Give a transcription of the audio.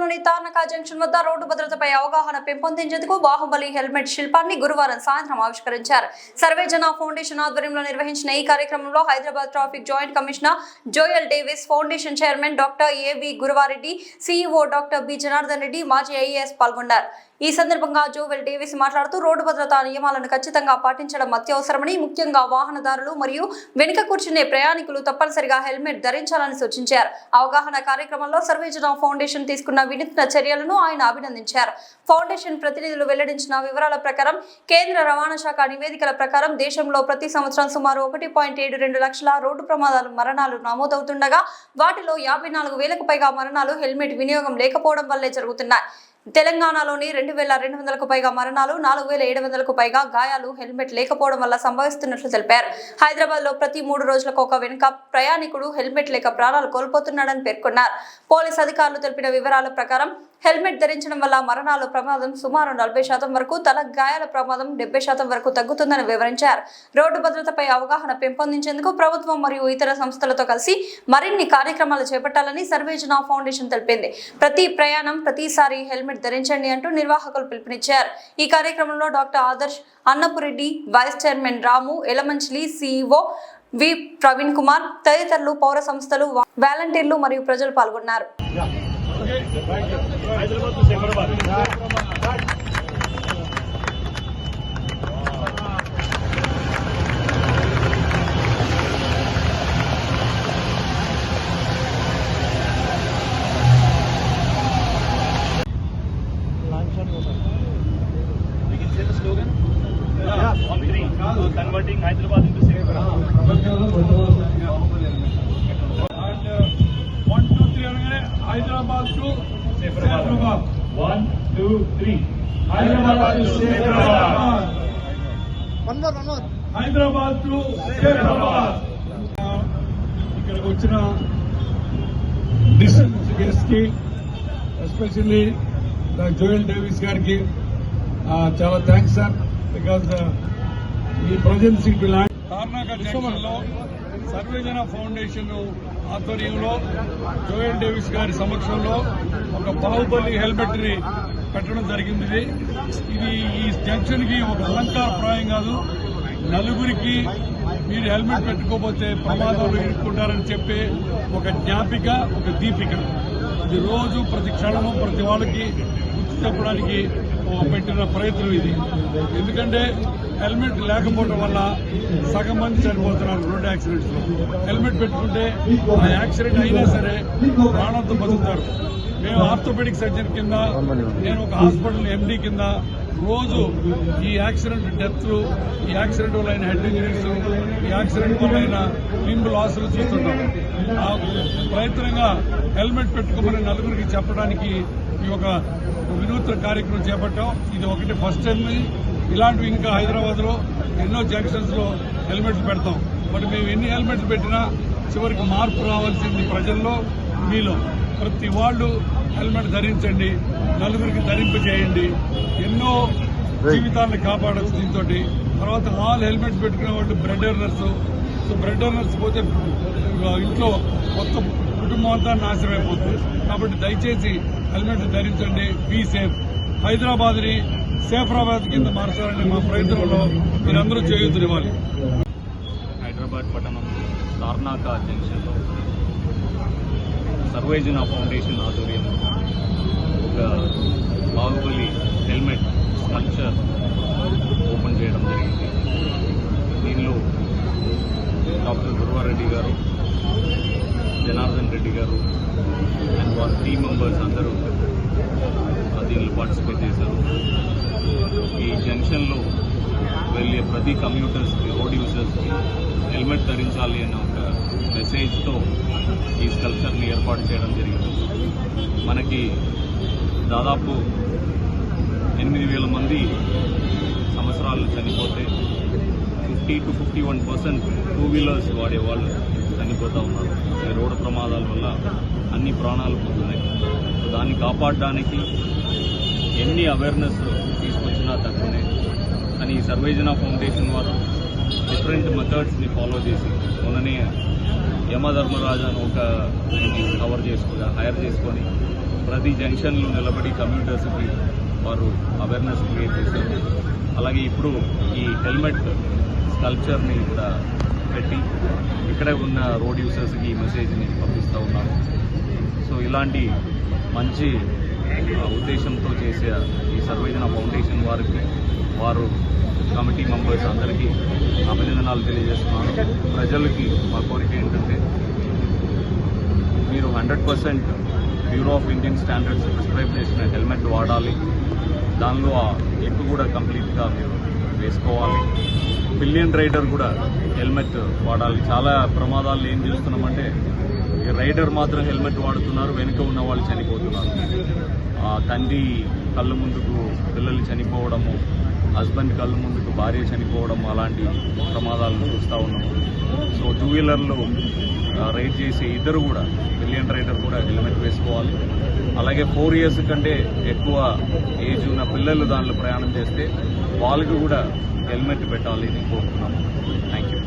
నగరంలోని తార్నక జంక్షన్ వద్ద రోడ్డు భద్రతపై అవగాహన పెంపొందించేందుకు బాహుబలి హెల్మెట్ శిల్పాన్ని గురువారం సాయంత్రం ఆవిష్కరించారు. సర్వేజన ఫౌండేషన్ ఆధ్వర్యంలో నిర్వహించిన ఈ కార్యక్రమంలో Hyderabad traffic joint commissioner Joel Davis, foundation chairman doctor A V Guruvareddy, CEO doctor B Janardhan Reddy, మాజీ ఐఏఎస్ పాల్గొన్నారు. ఈ సందర్భంగా జోయల్ డేవిస్ మాట్లాడుతూ రోడ్డు భద్రతా నియమాలను ఖచ్చితంగా పాటించడం అత్యవసరమని, ముఖ్యంగా వాహనదారులు మరియు వెనుక కూర్చునే ప్రయాణికులు తప్పనిసరిగా హెల్మెట్ ధరించాలని సూచించారు. అవగాహన కార్యక్రమంలో సర్వేజన ఫౌండేషన్ తీసుకున్న వినూత్న చర్యలను ఆయన అభినందించారు. ఫౌండేషన్ ప్రతినిధులు వెల్లడించిన వివరాల ప్రకారం కేంద్ర రవాణా శాఖ నివేదికల ప్రకారం దేశంలో ప్రతి సంవత్సరం సుమారు 1.72 లక్షల రోడ్డు ప్రమాదాలు మరణాలు నమోదవుతుండగా వాటిలో 54,000కు పైగా మరణాలు హెల్మెట్ వినియోగం లేకపోవడం వల్లే జరుగుతున్నాయి. తెలంగాణలోని 2,200కు పైగా మరణాలు, 4,700కు పైగా గాయాలు హెల్మెట్ లేకపోవడం వల్ల సంభవిస్తున్నట్లు తెలిపారు. హైదరాబాద్ లో ప్రతి 3 రోజులకు ఒక వెనుక ప్రయాణికుడు హెల్మెట్ లేక ప్రాణాలు కోల్పోతున్నాడని పేర్కొన్నారు. పోలీస్ అధికారులు తెలిపిన వివరాల ప్రకారం హెల్మెట్ ధరించడం వల్ల మరణాల ప్రమాదం సుమారు 40% వరకు, తల గాయాల ప్రమాదం 70% వరకు తగ్గుతుందని వివరించారు. రోడ్డు భద్రతపై అవగాహన పెంపొందించేందుకు ప్రభుత్వం మరియు ఇతర సంస్థలతో కలిసి మరిన్ని కార్యక్రమాలు చేపట్టాలని సర్వేజన ఫౌండేషన్ తెలిపింది. ప్రతి ప్రయాణం ప్రతిసారి హెల్మెట్ ధరించండి అంటూ నిర్వాహకులు పిలుపునిచ్చారు. ఈ కార్యక్రమంలో doctor Adarsh, Annapureddy, vice chairman Ramu, Yelamanchili, CEO V Praveen Kumar తదితరులు, పౌర సంస్థలు, వాలంటీర్లు మరియు ప్రజలు పాల్గొన్నారు. Converting Hyderabad into Hyderabad. And 1, 2, 3 Hyderabad to Hyderabad. 1, 2, 3 Hyderabad to Hyderabad. One more. Hyderabad to Hyderabad. ఇక్కడ వచ్చిన డిస్టింగ్విష్డ్ గెస్ట్ కి, ఎస్పెషల్లీ జోయల్ డేవిస్ గారికి చాలా థ్యాంక్స్ సార్. బికాజ్ ఈ ప్రజెన్సీ తార్నాక జంక్షన్ లో సర్వేజన ఫౌండేషన్ ఆధ్వర్యంలో జోయల్ డేవిస్ గారి సమక్షంలో ఒక బాహుబలి హెల్మెట్ ని పెట్టడం జరిగింది. ఇది ఈ జంక్షన్ కి ఒక అలంకారప్రాయం కాదు, నలుగురికి మీరు హెల్మెట్ పెట్టుకోకపోతే ప్రమాదంలో ఇరుక్కుంటారని చెప్పే ఒక జ్ఞాపిక, ఒక దీపిక. ఇది రోజు ప్రతి క్షణము ప్రతి వాళ్ళకి గుర్తు చెప్పడానికి పెట్టిన ప్రయత్నం ఇది. ఎందుకంటే హెల్మెట్ లేకపోవడం వల్ల సగం మంది చనిపోతున్నారు రోడ్ యాక్సిడెంట్స్ లో. హెల్మెట్ పెట్టుకుంటే ఆ యాక్సిడెంట్ అయినా సరే ప్రాణంతో బతుకుతారు. మేము ఆర్థోపెడిక్ సర్జన్ కింద, నేను ఒక హాస్పిటల్ ఎండీ కింద రోజు ఈ యాక్సిడెంట్ డెత్లు, ఈ యాక్సిడెంట్ వల్ల అయిన హెడ్ ఇంజరీస్, ఈ యాక్సిడెంట్ వల్ల అయిన లింబ్ లాసులు చూస్తుంటాం. ఆ ప్రయత్నంగా హెల్మెట్ పెట్టుకోమని నలుగురికి చెప్పడానికి ఈ ఒక వినూత్న కార్యక్రమం చేపట్టాం. ఇది ఒకటి ఫస్ట్ టైం. ఇలాంటివి ఇంకా హైదరాబాద్ లో ఎన్నో జంక్షన్స్ లో హెల్మెట్స్ పెడతాం. బట్ మేము ఎన్ని హెల్మెట్స్ పెట్టినా చివరికి మార్పు రావాల్సింది ప్రజల్లో, మీలో. ప్రతి వాళ్ళు హెల్మెట్ ధరించండి, నలుగురికి ధరింపజేయండి. ఎన్నో జీవితాలను కాపాడచ్చు దీంతో. తర్వాత ఆల్ హెల్మెట్స్ పెట్టుకునే వాళ్ళు bread earners. So bread earners పోతే ఇంట్లో మొత్తం కుటుంబం అంతా నాశనం అయిపోతుంది. కాబట్టి దయచేసి హెల్మెట్ ధరించండి. Be safe. హైదరాబాద్ ని సేఫరాబాద్ కింద మార్చాలని మా ప్రయత్నంలో మీరందరూ చేయూతనివ్వాలి. హైదరాబాద్ పట్టణం తార్నాక జంక్షన్లో సర్వేజన ఫౌండేషన్ ఆధ్వర్యంలో ఒక బాహుబలి హెల్మెట్ స్కల్ప్చర్ ఓపెన్ చేయడం జరిగింది. దీనిలో డాక్టర్ గురువారెడ్డి గారు, జనార్దన్ రెడ్డి గారు అండ్ వారి టీమ్ మెంబర్స్ అందరూ దీనిలో పార్టిసిపేట్ చేశారు. ఈ జంక్షన్లో వెళ్ళే ప్రతి కమ్యూటర్స్కి, రోడ్ యూజర్స్కి హెల్మెట్ ధరించాలి అన్న ఒక మెసేజ్తో ఈ స్కల్ప్చర్ని ఏర్పాటు చేయడం జరిగింది. మనకి దాదాపు 8,000 మంది సంవత్సరాలు చనిపోతే 50 to 51% 2 వీలర్స్ వాడేవాళ్ళు చనిపోతూ ఉన్నారు. ఈ రోడ్డు ప్రమాదాల వల్ల అన్ని ప్రాణాలు పోతున్నాయి. దాన్ని కాపాడడానికి ఎన్ని అవేర్నెస్ తీసుకొచ్చినా తక్కువనే. కానీ ఈ సర్వేజన ఫౌండేషన్ వారు డిఫరెంట్ మెథడ్స్ని ఫాలో చేసి మొన్ననే యమధర్మరాజు అని ఒక హైర్ చేసుకొని ప్రతి జంక్షన్లో నిలబడి కమ్యూటర్స్కి వారు అవేర్నెస్ క్రియేట్ చేశారు. అలాగే ఇప్పుడు ఈ హెల్మెట్ స్కల్ప్చర్ని ఇక్కడ పెట్టి ఇక్కడే ఉన్న రోడ్ యూజర్స్కి ఈ మెసేజ్ని పంపిస్తూ ఉన్నారు. సో ఇలాంటి మంచి ఉద్దేశంతో చేసే ఈ సర్వేజన ఫౌండేషన్ వారికి వారు కమిటీ మెంబర్స్ అందరికీ అభినందనలు తెలియజేస్తున్నాను. ప్రజలకి మా కోరిక ఏంటంటే మీరు 100% bureau of Indian standards prescribe చేసిన హెల్మెట్ వాడాలి. దానిలో ఆ ఎగ్గు కూడా కంప్లీట్గా మీరు వేసుకోవాలి. పిలియన్ రైడర్ కూడా హెల్మెట్ వాడాలి. చాలా ప్రమాదాలు ఏం చేస్తున్నామంటే ఈ రైడర్ మాత్రం హెల్మెట్ వాడుతున్నారు, వెనుక ఉన్న వాళ్ళు చనిపోతున్నారు. తండ్రి కళ్ళ ముందుకు పిల్లలు చనిపోవడము, హస్బెండ్ కళ్ళ ముందుకు భార్య చనిపోవడం, అలాంటి ప్రమాదాలను చూస్తూ ఉన్నాము. సో 2 వీలర్లు రైడ్ చేసే ఇద్దరు కూడా పిలియన్ రైడర్ కూడా హెల్మెట్ వేసుకోవాలి. అలాగే 4 years కంటే ఎక్కువ ఏజ్ ఉన్న పిల్లలు దానిలో ప్రయాణం చేస్తే వాళ్ళకి కూడా హెల్మెట్ పెట్టాలి అని కోరుతున్నాము. Thank you.